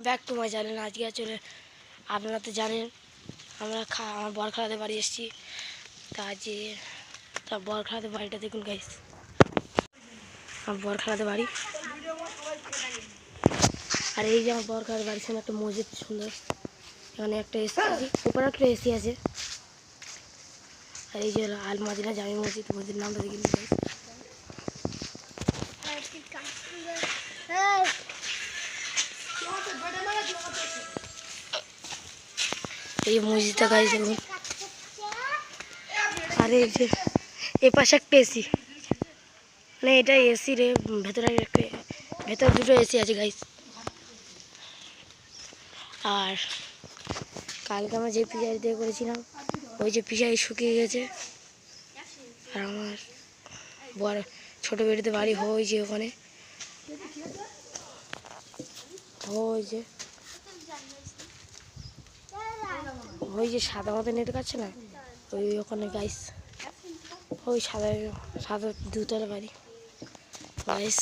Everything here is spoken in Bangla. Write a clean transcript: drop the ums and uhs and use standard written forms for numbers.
Back to my channel. আজকে চলে আপনারা তো জানেন আমরা আমার বরখালাদের বাড়ি এসেছি। তা আজকে বরখালাদের বাড়িটা দেখুন গাইস, আমার বরখালাদের বাড়ি। আর এই যে আমার বরখালাদের বাড়ির সামনে একটা মসজিদ সুন্দর, এখানে একটা এসি আছে, উপরে একটা এসি আছে। আর এই যে আল মাদিনা জামি মসজিদ, মসজিদের নামটা দেখুন গাইস। এই মসজিদটা গাইস দেখুন। আর এই যে এ পাশে একটা এসি, মানে এটা এসি রে, ভেতরে দুটো এসি আছে গাইস। আর কালকে আমরা যে পিজাই দিয়ে করেছিলাম, ওই যে পিজাই শুকিয়ে গেছে। আর আমার বড় ছোটো বেটিতে বাড়ি হয়েছে ওখানে, ওই যে সাদা মতো নেট কাটছে না, ওই ওখানে গাইস, ওই সাদা দুতলা বাড়ি গাইস।